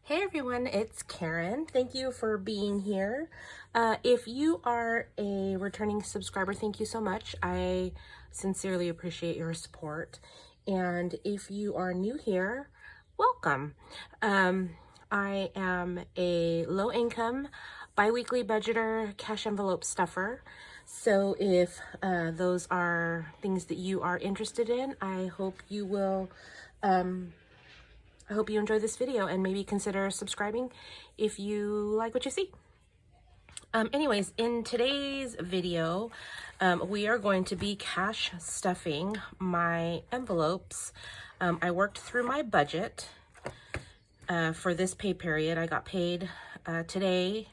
Hey everyone, it's Karen. Thank you for being here. If you are a returning subscriber, thank you so much. I sincerely appreciate your support. And if you are new here, welcome. I am a low income, biweekly budgeter, cash envelope stuffer. So if those are things that you are interested in, I hope you will I hope you enjoy this video and maybe consider subscribing if you like what you see. Anyways, in today's video, we are going to be cash stuffing my envelopes. I worked through my budget for this pay period. I got paid today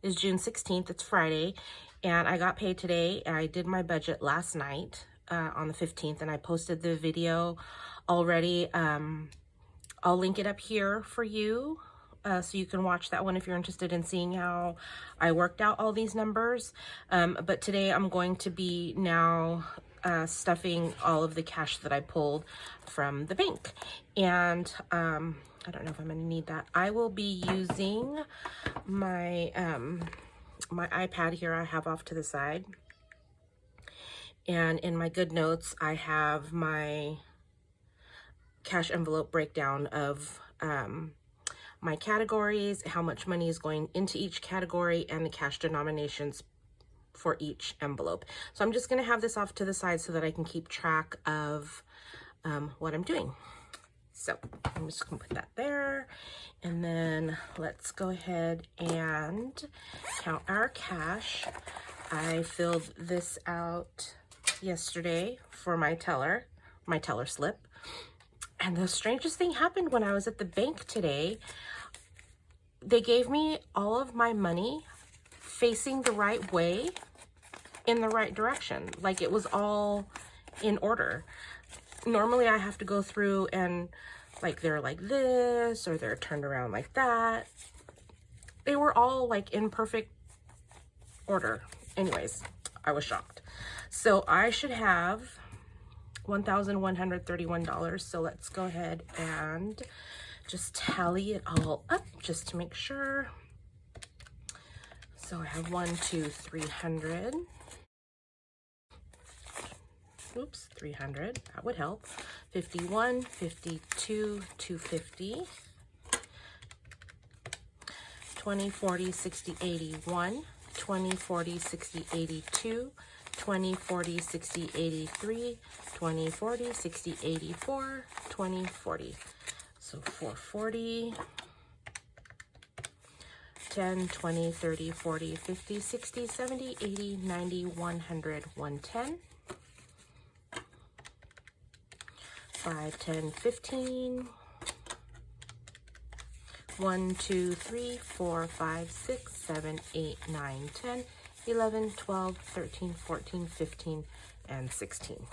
is June 16th, it's Friday, and I got paid today. I did my budget last night on the 15th, and I posted the video already. I'll link it up here for you so you can watch that one if you're interested in seeing how I worked out all these numbers. But today I'm going to be now stuffing all of the cash that I pulled from the bank. And I don't know if I'm going to need that. I will be using my, my iPad here I have off to the side. And in my good notes, I have my cash envelope breakdown of my categories, how much money is going into each category, and the cash denominations for each envelope. So I'm just going to have this off to the side so that I can keep track of what I'm doing. So I'm just going to put that there, and then let's go ahead and count our cash. I filled this out yesterday for my teller slip. And the strangest thing happened when I was at the bank today. They gave me all of my money facing the right way, in the right direction. Like it was all in order. Normally I have to go through and like they're like this or they're turned around like that. They were all like in perfect order. Anyways, I was shocked. So I should have $1,131. So let's go ahead and just tally it all up just to make sure. So I have 300. Oops, 300. That would help. 51, 52, 250. 20, 40, 60, 81. 20, 40, 60, 82. 20, 40, 60, 83, 20, 40, 60, 84, 20, 40. So 440, 10, 20, 30, 40, 50, 60, 70, 80, 90, 100, 110, 5, 10, 15, 1, 2, 3, 4, 5, 6, 7, 8, 9, 10, 11, 12, 13, 14, 15, and 16.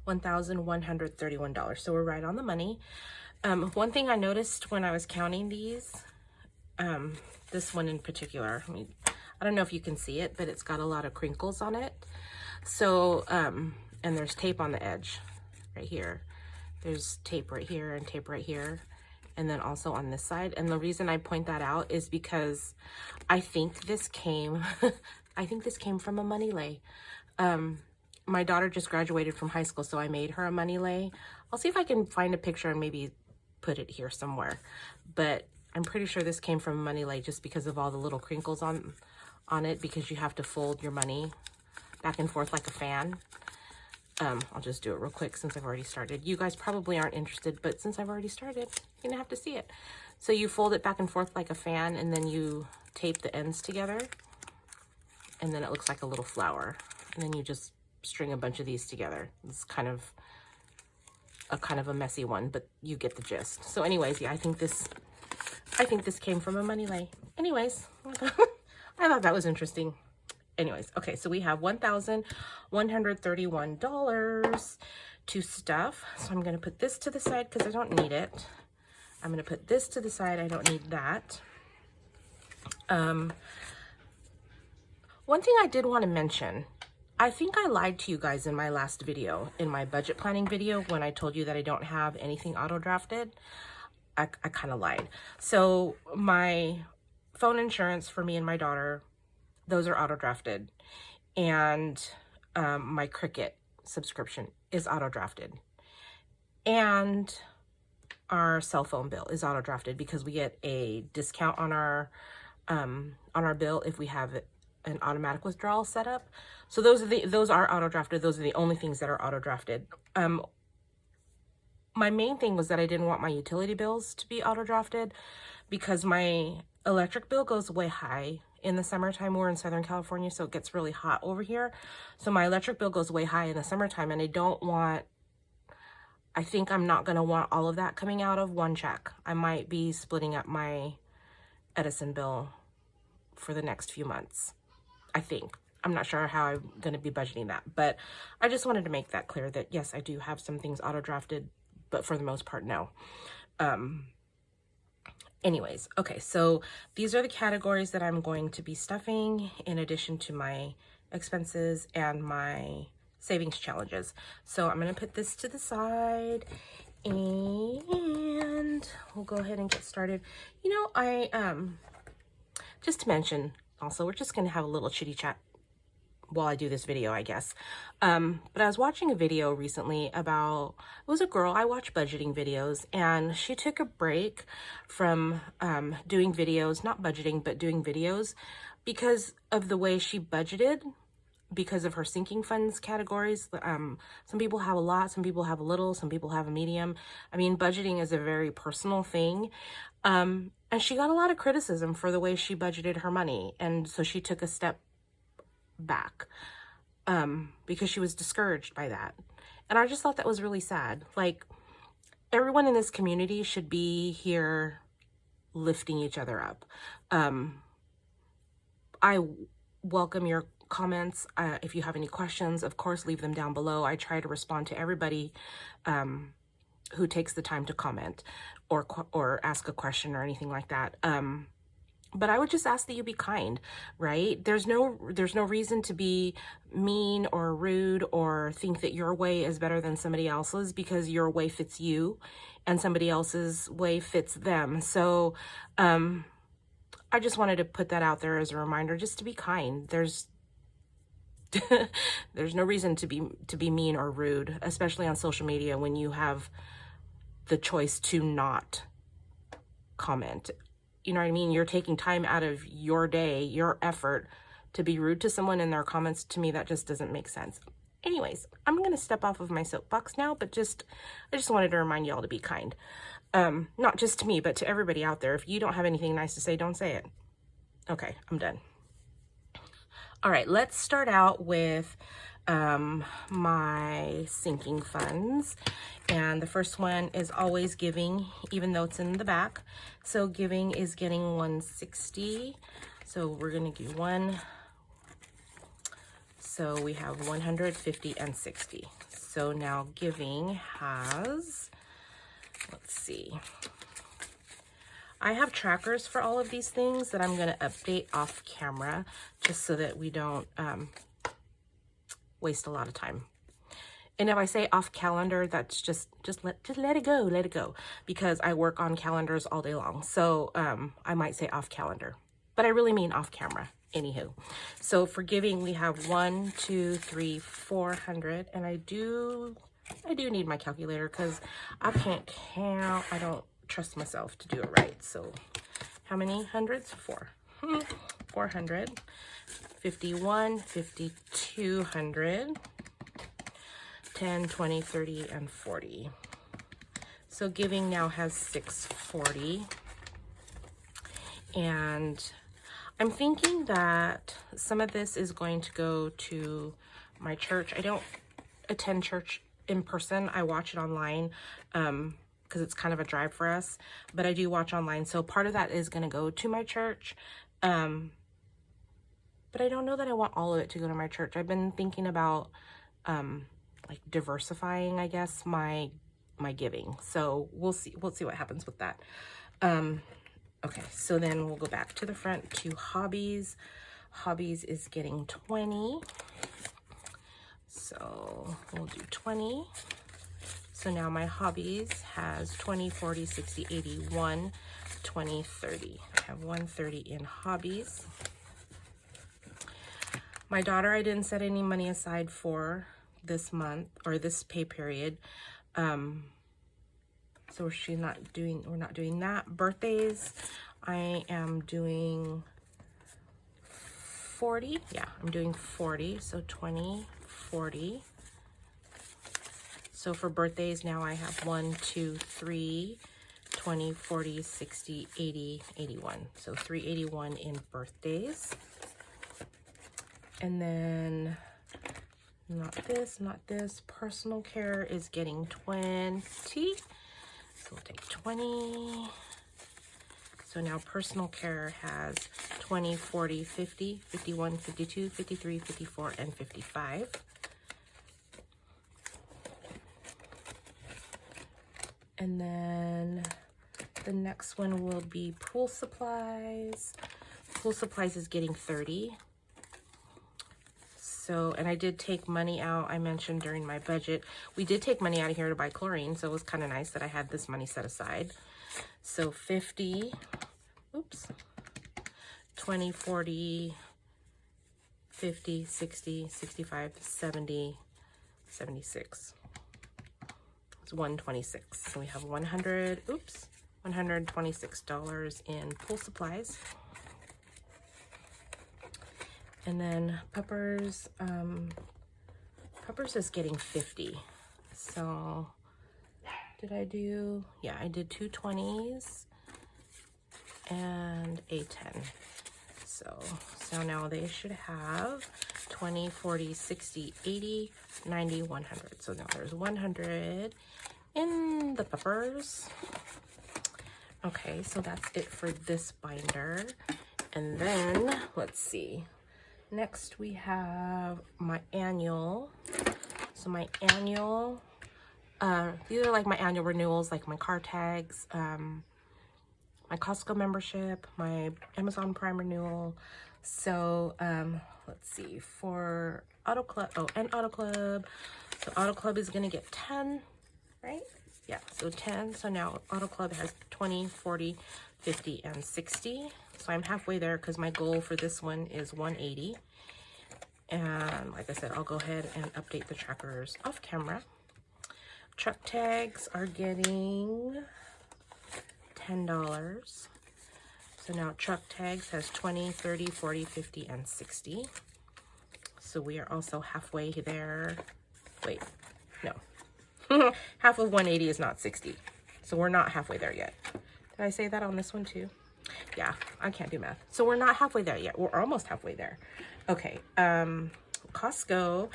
$1,131. So we're right on the money. One thing I noticed when I was counting these, this one in particular, I don't know if you can see it, but it's got a lot of crinkles on it. So, and there's tape on the edge right here. There's tape right here and tape right here. And then also on this side. And the reason I point that out is because I think this came, I think this came from a money lay. My daughter just graduated from high school, so I made her a money lay. I'll see if I can find a picture and maybe put it here somewhere. But I'm pretty sure this came from a money lay just because of all the little crinkles on it, because you have to fold your money back and forth like a fan. I'll just do it real quick since I've already started. You guys probably aren't interested, but since I've already started, you're gonna have to see it. So you fold it back and forth like a fan, and then you tape the ends together, and then it looks like a little flower. And then you just string a bunch of these together. It's kind of a messy one, but you get the gist. So anyways, yeah, I think this came from a money lay. Anyways, I thought that was interesting. Anyways, okay, so we have $1,131 to stuff. So I'm going to put this to the side because I don't need it. I'm going to put this to the side. I don't need that. One thing I did want to mention, I think I lied to you guys in my last video, in my budget planning video, when I told you that I don't have anything auto drafted. I kind of lied. So my phone insurance for me and my daughter, those are auto drafted, and my Cricket subscription is auto drafted, and our cell phone bill is auto drafted because we get a discount on our bill if we have an automatic withdrawal set up. So those are auto drafted. Those are the only things that are auto drafted. My main thing was that I didn't want my utility bills to be auto drafted because my electric bill goes way high in the summertime. We're in Southern California, so it gets really hot over here. So my electric bill goes way high in the summertime, and I think I'm not going to want all of that coming out of one check. I might be splitting up my Edison bill for the next few months, I think. I'm not sure how I'm going to be budgeting that, but I just wanted to make that clear that yes, I do have some things auto drafted, but for the most part, no. Anyways, okay, so these are the categories that I'm going to be stuffing in addition to my expenses and my savings challenges. So I'm going to put this to the side and we'll go ahead and get started. You know, just to mention also, we're just going to have a little chitty chat while I do this video, I guess. But I was watching a video recently about, it was a girl, I watch budgeting videos, and she took a break from doing videos, not budgeting, but doing videos because of the way she budgeted, because of her sinking funds categories. Some people have a lot, some people have a little, some people have a medium. I mean, budgeting is a very personal thing. And she got a lot of criticism for the way she budgeted her money. And so she took a step back because she was discouraged by that. And I just thought that was really sad. Like, everyone in this community should be here lifting each other up. I welcome your comments. If you have any questions, of course, leave them down below. I try to respond to everybody who takes the time to comment or ask a question or anything like that. But I would just ask that you be kind, right? There's no reason to be mean or rude or think that your way is better than somebody else's, because your way fits you and somebody else's way fits them. So I just wanted to put that out there as a reminder, just to be kind. There's no reason to be mean or rude, especially on social media when you have the choice to not comment. You know what I mean? You're taking time out of your day, your effort, to be rude to someone in their comments. To me, that just doesn't make sense. Anyways, I'm going to step off of my soapbox now, but I just wanted to remind y'all to be kind. Not just to me, but to everybody out there. If you don't have anything nice to say, don't say it. Okay, I'm done. All right, let's start out with my sinking funds. And the first one is always giving, even though it's in the back. So giving is getting 160. So we're going to do one. So we have 100, 50, and 60. So now giving has, let's see. I have trackers for all of these things that I'm going to update off camera just so that we don't waste a lot of time. And if I say off calendar, that's just let it go, because I work on calendars all day long. So I might say off calendar, but I really mean off camera. Anywho, so for giving, we have 1, 2, 3, 400, and I do need my calculator because I can't count. I don't trust myself to do it right. So how many hundreds? 4. 400, 51, 5200, 10, 20, 30, and 40. So giving now has 640. And I'm thinking that some of this is going to go to my church. I don't attend church in person. I watch it online because it's kind of a drive for us, but I do watch online. So part of that is going to go to my church. But I don't know that I want all of it to go to my church. I've been thinking about like diversifying, I guess, my giving. So we'll see what happens with that. Okay, so then we'll go back to the front to hobbies. Hobbies is getting 20. So we'll do 20. So now my hobbies has 20, 40, 60, 80, 1, 20, 30. I have 130 in hobbies. My daughter, I didn't set any money aside for this month or this pay period. So we're not doing that. Birthdays, I am doing 40. Yeah, I'm doing 40. So 20, 40. So for birthdays now I have 1, 2, 3, 20, 40, 60, 80, 81. So 381 in birthdays. And then not this. Personal care is getting 20. So we'll take 20. So now personal care has 20, 40, 50, 51, 52, 53, 54, and 55. And then the next one will be pool supplies. Pool supplies is getting 30. So, and I did take money out, I mentioned during my budget. We did take money out of here to buy chlorine, so it was kind of nice that I had this money set aside. So 50, 20, 40, 50, 60, 65, 70, 76. It's 126. So we have $126 in pool supplies. And then Peppers, Peppers is getting 50. So did I do, yeah, I did 2 20s and a 10. So now they should have 20, 40, 60, 80, 90, 100. So now there's 100 in the Peppers. Okay, so that's it for this binder. And then, let's see. Next we have my annual. So my annual, these are like my annual renewals, like my car tags, my Costco membership, my Amazon Prime renewal. So let's see, for Auto Club, and Auto Club. So Auto Club is gonna get 10, right? Yeah, so 10. So now Auto Club has 20, 40, 50, and 60. So I'm halfway there because my goal for this one is 180. And like I said, I'll go ahead and update the trackers off camera. Truck tags are getting $10. So now truck tags has 20, 30, 40, 50, and 60. So we are also halfway there. Wait, no. Half of 180 is not 60. So we're not halfway there yet. Did I say that on this one too? Yeah, I can't do math. So we're not halfway there yet. We're almost halfway there. Okay, Costco.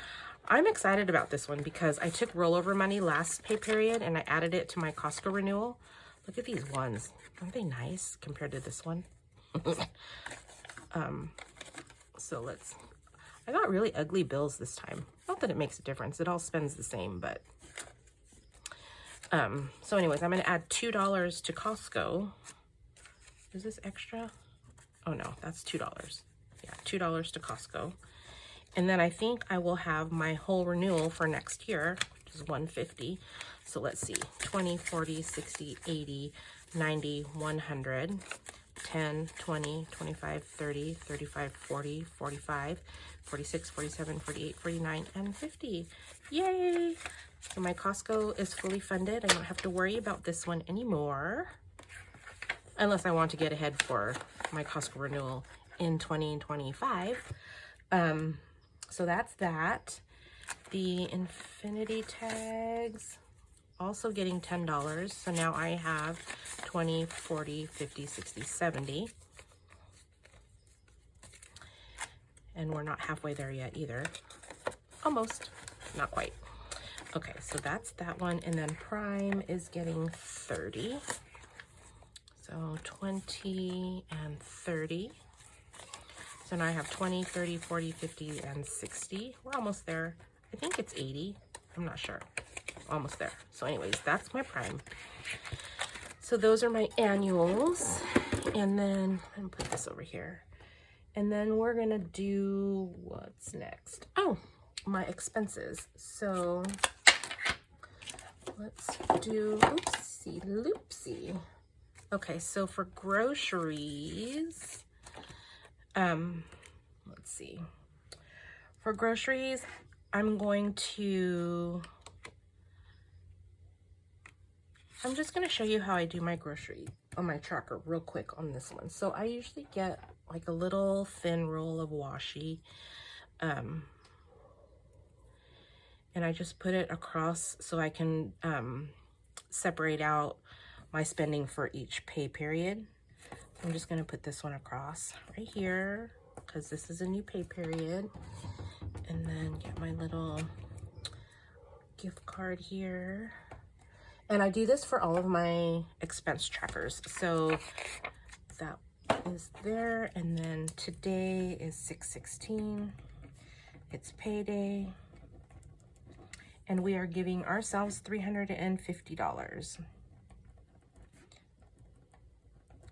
I'm excited about this one because I took rollover money last pay period and I added it to my Costco renewal. Look at these ones. Aren't they nice compared to this one? So I got really ugly bills this time. Not that it makes a difference. It all spends the same, but so anyways, I'm going to add $2 to Costco. Is this extra? Oh no, that's $2. Yeah, $2 to Costco. And then I think I will have my whole renewal for next year, which is 150. So let's see, 20, 40, 60, 80, 90, 100, 10, 20, 25, 30, 35, 40, 45, 46, 47, 48, 49, and 50. Yay! So my Costco is fully funded. I don't have to worry about this one anymore. Unless I want to get ahead for my Costco renewal in 2025. So that's that. The infinity tags, also getting $10. So now I have 20, 40, 50, 60, 70. And we're not halfway there yet either. Almost, not quite. Okay, so that's that one. And then Prime is getting 30. So 20 and 30. So now I have 20, 30, 40, 50, and 60. We're almost there. I think it's 80. I'm not sure. Almost there. So anyways, that's my Prime. So those are my annuals. And then I'm gonna put this over here. And then we're gonna do, what's next? Oh, my expenses. So let's do, oopsie loopsie. Okay, so for groceries, let's see. For groceries, I'm just going to show you how I do my grocery on my tracker real quick on this one. So I usually get like a little thin roll of washi, and I just put it across so I can separate out my spending for each pay period. I'm just going to put this one across right here because this is a new pay period, and then get my little gift card here. And I do this for all of my expense trackers. So that is there. And then today is 6/16. It's payday. And we are giving ourselves $350.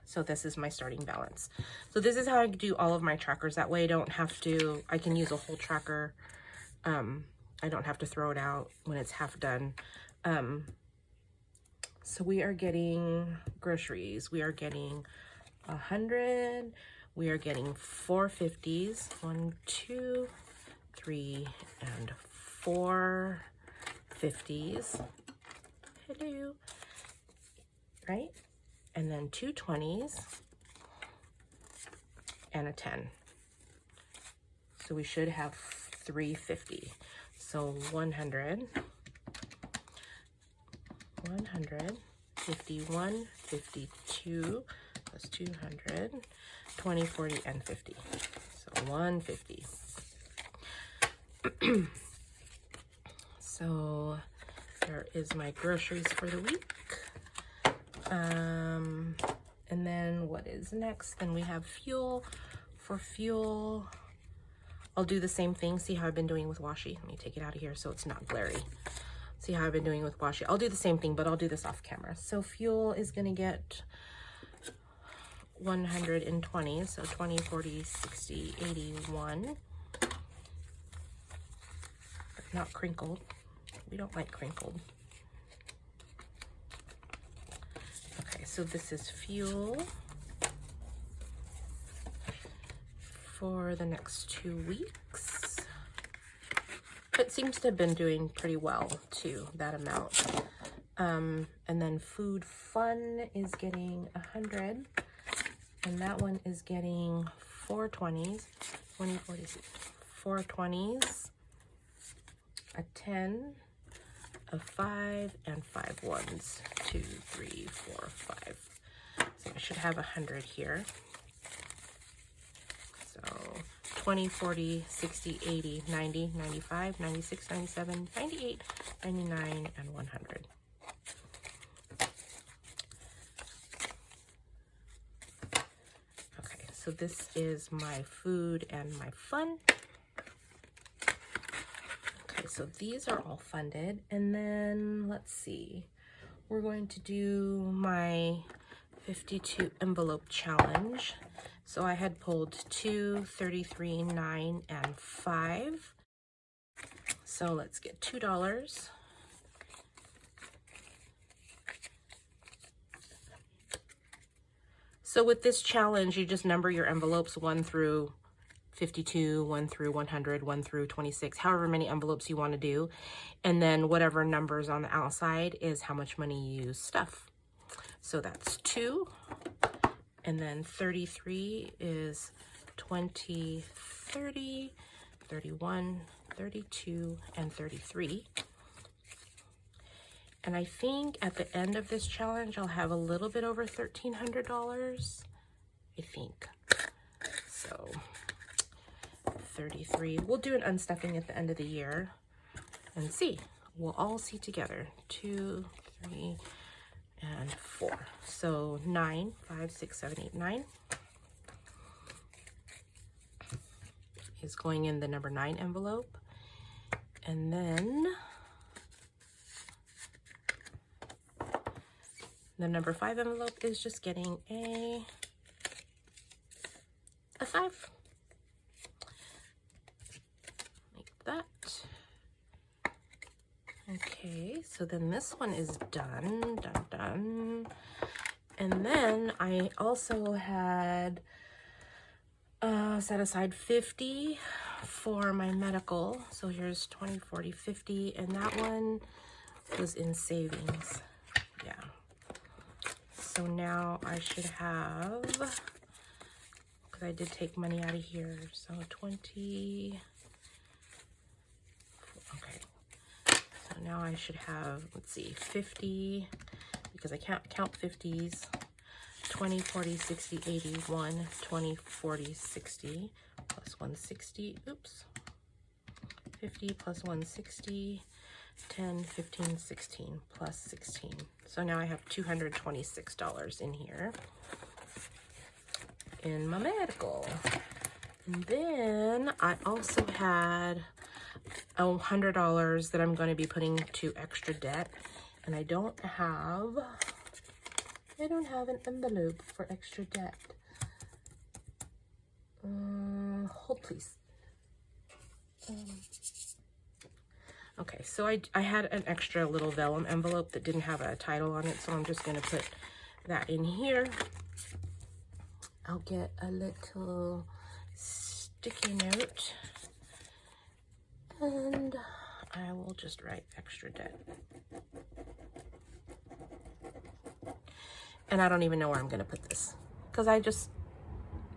So this is my starting balance. So this is how I do all of my trackers. That way I don't have to, I can use a whole tracker. I don't have to throw it out when it's half done. So we are getting groceries. We are getting 100. We are getting 4 50s. 1, 2, 3, and 4 50s. Hello. Right? And then 2 20s and a 10. So we should have 350. So 100. 100, 51, 52, plus 200, 20, 40, and 50. So 150. So there is my groceries for the week. And then what is next? Then we have fuel. For fuel, I'll do the same thing. See how I've been doing with washi? Let me take it out of here so it's not glary. See how I've been doing with washi. I'll do the same thing, but I'll do this off camera. So fuel is going to get 120. So 20, 40, 60, 81. But not crinkled. We don't like crinkled. Okay, so this is fuel for the next 2 weeks. It seems to have been doing pretty well too, that amount. And then food fun is getting 100, and that one is getting 4 20s, 20, 40, 4 20s, a 10, a 5, and 5 1s. 2, 3, 4, 5. So I should have 100 here. So 20, 40, 60, 80, 90, 95, 96, 97, 98, 99, and 100. Okay, so this is my food and my fun. Okay, so these are all funded. And then let's see, we're going to do my 52 envelope challenge. So I had pulled 2, 33, 9, and 5. So let's get $2. So with this challenge, you just number your envelopes 1 through 52, 1 through 100, 1 through 26, however many envelopes you want to do. And then whatever numbers on the outside is how much money you stuff. So that's 2. And then 33 is 20, 30, 31, 32, and 33. And I think at the end of this challenge, I'll have a little bit over $1,300, I think. So 33, we'll do an unstuffing at the end of the year and see. We'll all see together. 2, 3, and 4. So 9, 5, 6, 7, 8, 9 is going in the number 9 envelope. And then the number 5 envelope is just getting a 5. Like that. Okay, Okay, so then this one is done, done. And then I also had set aside 50 for my medical. So here's 20, 40, 50, and that one was in savings. Yeah. So now I should have, because I did take money out of here, so 20. Okay. So now I should have, let's see, 50, because I can't count 50s. 20, 40, 60, 80, 1, 20, 40, 60, plus 160, oops. 50 plus 160, 10, 15, 16, plus 16. So now I have $226 in here in my medical. And then I also had $100 that I'm going to be putting to extra debt, and I don't have an envelope for extra debt. Hold please. Okay, so I had an extra little vellum envelope that didn't have a title on it, so I'm just going to put that in here. I'll get a little sticky note, and I will just write extra debt. And I don't even know where I'm going to put this, because I just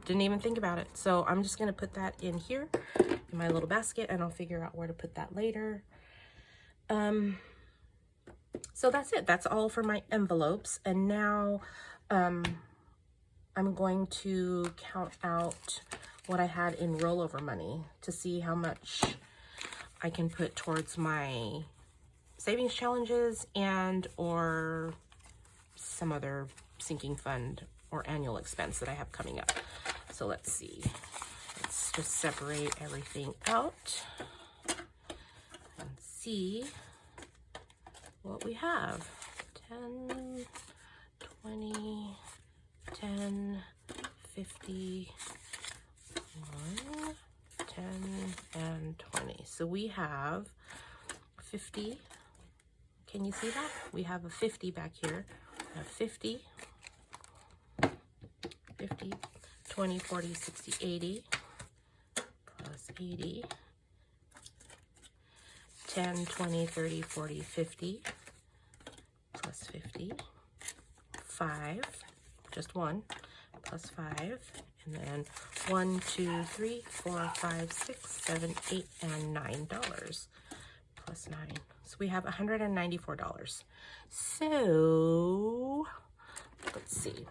didn't even think about it. So I'm just going to put that in here in my little basket, and I'll figure out where to put that later. So that's it. That's all for my envelopes. And now I'm going to count out what I had in rollover money to see how much I can put towards my savings challenges and or some other sinking fund or annual expense that I have coming up. So let's see. Let's just separate everything out and see what we have. 10, 20, 10, 50, 1, 10, and 20. So we have 50. Can you see that? We have a 50 back here. We have 50, 50, 20, 40, 60, 80, plus 80, 10, 20, 30, 40, 50, plus 50, 5, just 1, plus 5, and then 1, 2, 3, 4, 5, 6, 7, 8, and $9, plus 9. So we have $194. So let's see.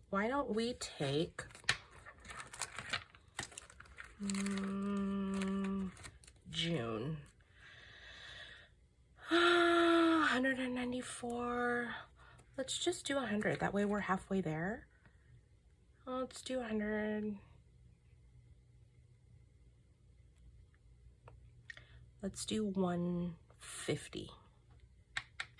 Why don't we take June? 194. Let's just do 100. That way we're halfway there. Let's do 100. Let's do 150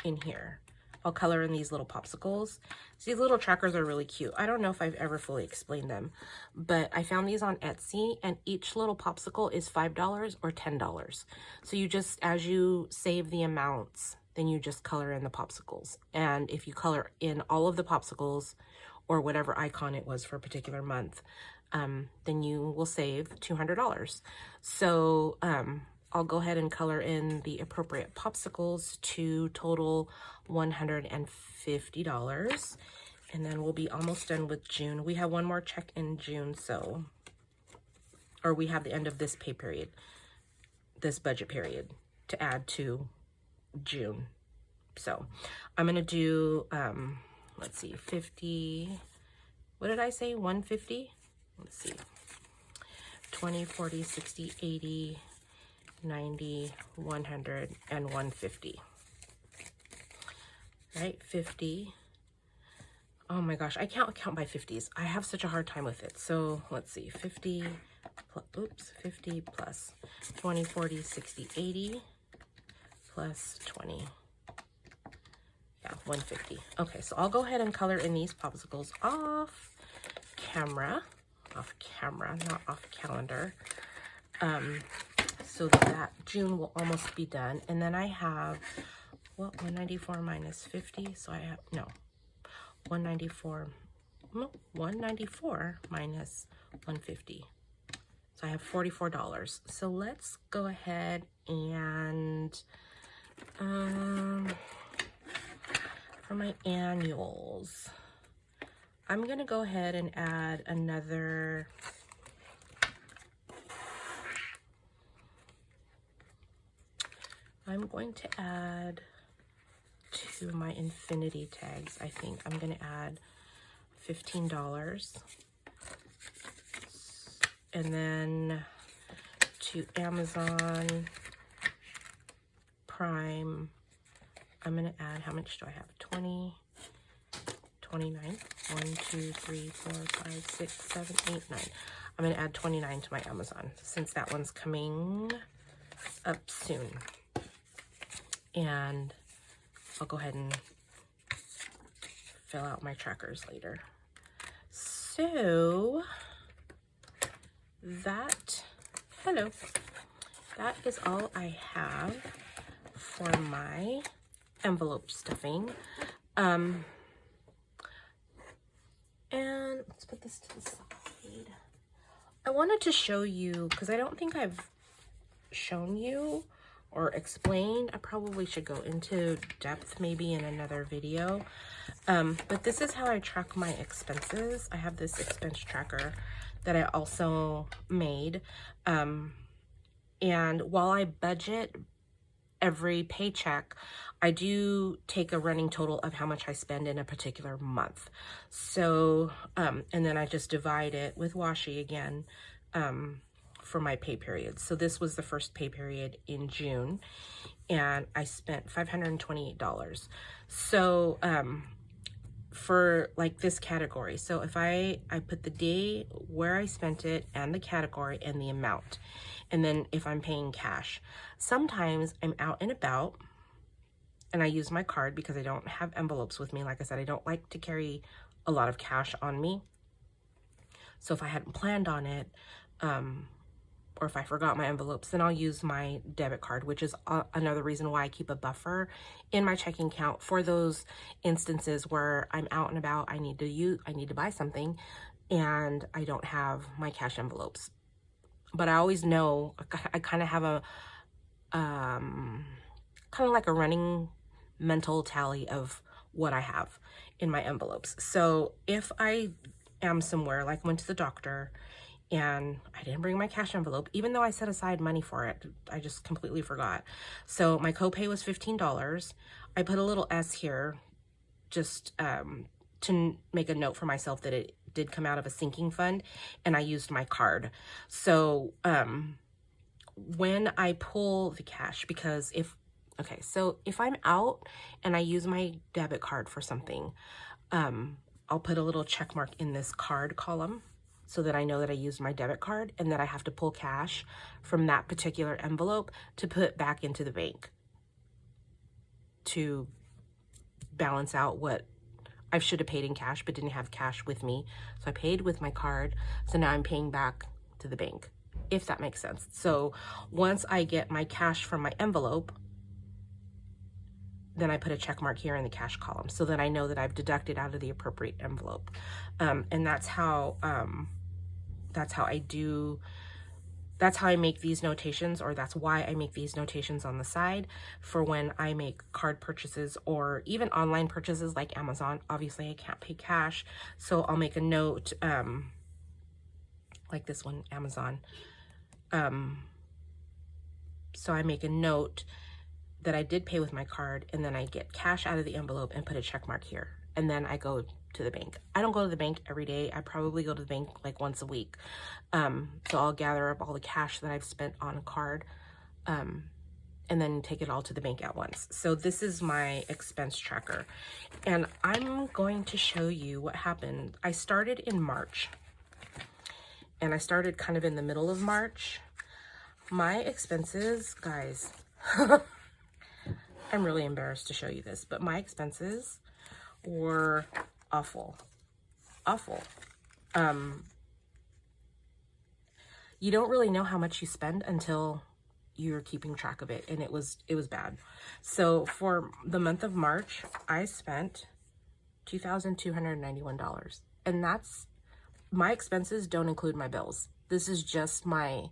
in here. I'll color in these little popsicles. These little trackers are really cute. I don't know if I've ever fully explained them, but I found these on Etsy, and each little popsicle is $5 or $10. So you just, as you save the amounts, then you just color in the popsicles. And if you color in all of the popsicles or whatever icon it was for a particular month, then you will save $200. So I'll go ahead and color in the appropriate popsicles to total $150. And then we'll be almost done with June. We have one more check in June, so, or we have the end of this pay period, this budget period, to add to June. So I'm gonna do, let's see, 50, what did I say, 150? Let's see, 20, 40, 60, 80, 90, 100, and 150. Right, 50. Oh my gosh, I can't count by 50s. I have such a hard time with it. So let's see, 50, oops, 50 plus 20, 40, 60, 80, plus 20. Yeah, 150. Okay, so I'll go ahead and color in these popsicles off camera, not off calendar. so that June will almost be done. And then I have, what, 194 minus 50. So I have, no, 194 minus 150. So I have $44. So let's go ahead and, for my annuals, I'm gonna go ahead and add another, I'm going to add to my infinity tags, I think I'm gonna add $15. And then to Amazon Prime, I'm gonna add, how much do I have? 20, 29, 1, 2, 3, 4, 5, 6, 7, 8, 9. I'm gonna add 29 to my Amazon since that one's coming up soon. And I'll go ahead and fill out my trackers later. So that is all I have for my envelope stuffing. And let's put this to the side. I wanted to show you, because I don't think I've shown you or explained. I probably should go into depth maybe in another video. But this is how I track my expenses. I have this expense tracker that I also made. And while I budget every paycheck, I do take a running total of how much I spend in a particular month. So, and then I just divide it with washi again, for my pay period. So this was the first pay period in June, and I spent $528. So, for like this category. So if I put the day where I spent it and the category and the amount, and then if I'm paying cash. Sometimes I'm out and about and I use my card because I don't have envelopes with me. Like I said, I don't like to carry a lot of cash on me. So if I hadn't planned on it, or if I forgot my envelopes, then I'll use my debit card, which is another reason why I keep a buffer in my checking account for those instances where I'm out and about, I need to buy something and I don't have my cash envelopes. But I always know, I kind of have a, kind of like a running mental tally of what I have in my envelopes. So if I am somewhere, like went to the doctor and I didn't bring my cash envelope, even though I set aside money for it, I just completely forgot. So my copay was $15. I put a little S here just to make a note for myself that it did come out of a sinking fund, and I used my card. So when I pull the cash, because if I'm out and I use my debit card for something, I'll put a little check mark in this card column so that I know that I used my debit card and that I have to pull cash from that particular envelope to put back into the bank to balance out what I should have paid in cash but didn't have cash with me. So I paid with my card. So now I'm paying back to the bank, if that makes sense. So once I get my cash from my envelope, then I put a check mark here in the cash column so that I know that I've deducted out of the appropriate envelope. And that's how I make these notations, or that's why I make these notations on the side for when I make card purchases or even online purchases like Amazon. Obviously I can't pay cash, so I'll make a note, like this one, Amazon. So I make a note that I did pay with my card, and then I get cash out of the envelope and put a check mark here. And then I go to the bank. I don't go to the bank every day. I probably go to the bank like once a week. So I'll gather up all the cash that I've spent on a card, and then take it all to the bank at once. So this is my expense tracker. And I'm going to show you what happened. I started in March, and I started kind of in the middle of March. My expenses, guys, I'm really embarrassed to show you this, but my expenses were awful. You don't really know how much you spend until you're keeping track of it. And it was bad. So for the month of March, I spent $2,291. And that's, my expenses don't include my bills. This is just my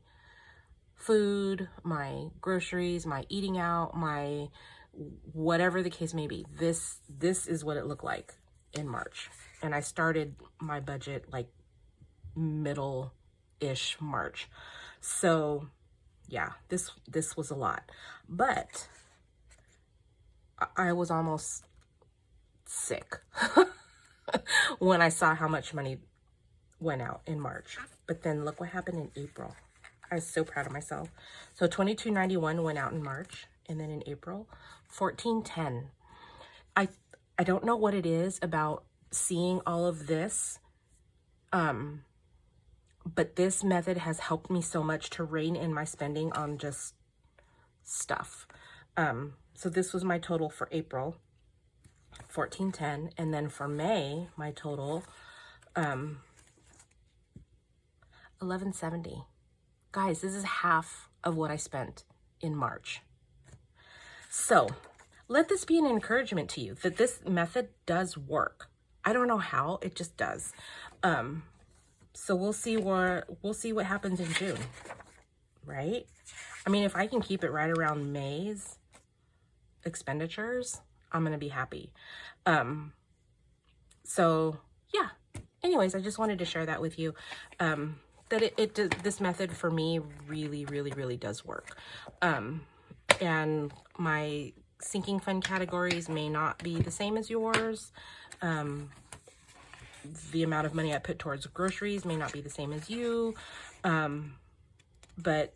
food, my groceries, my eating out, my whatever the case may be. This is what it looked like in March. And I started my budget like middle-ish March. So yeah, this was a lot. But I was almost sick when I saw how much money went out in March. But then look what happened in April. I was so proud of myself. So $22.91 went out in March, and then in April, $14.10. I don't know what it is about seeing all of this, but this method has helped me so much to rein in my spending on just stuff. So this was my total for April, $14.10, and then for May, my total, $11.70. Guys, this is half of what I spent in March. So let this be an encouragement to you that this method does work. I don't know how, it just does. So we'll see what happens in June, right? I mean, if I can keep it right around May's expenditures, I'm gonna be happy. So yeah. Anyways, I just wanted to share that with you. That this method for me really does work. And my sinking fund categories may not be the same as yours. The amount of money I put towards groceries may not be the same as you. But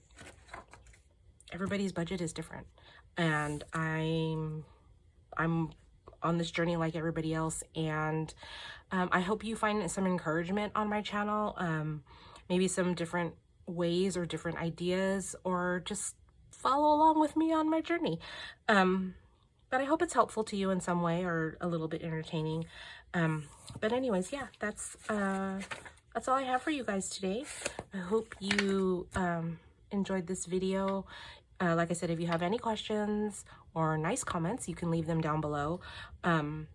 everybody's budget is different. And I'm on this journey like everybody else. And I hope you find some encouragement on my channel. Maybe some different ways or different ideas, or just follow along with me on my journey. But I hope it's helpful to you in some way, or a little bit entertaining. But anyways, yeah, that's all I have for you guys today. I hope you enjoyed this video. Like I said, if you have any questions or nice comments, you can leave them down below. And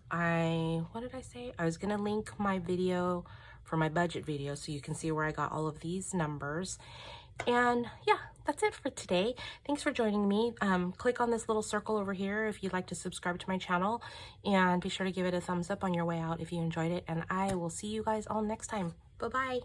what did I say? I was gonna link my video for my budget video so you can see where I got all of these numbers. And yeah, that's it for today. Thanks for joining me. Click on this little circle over here if you'd like to subscribe to my channel, and be sure to give it a thumbs up on your way out if you enjoyed it, and I will see you guys all next time. Bye-bye.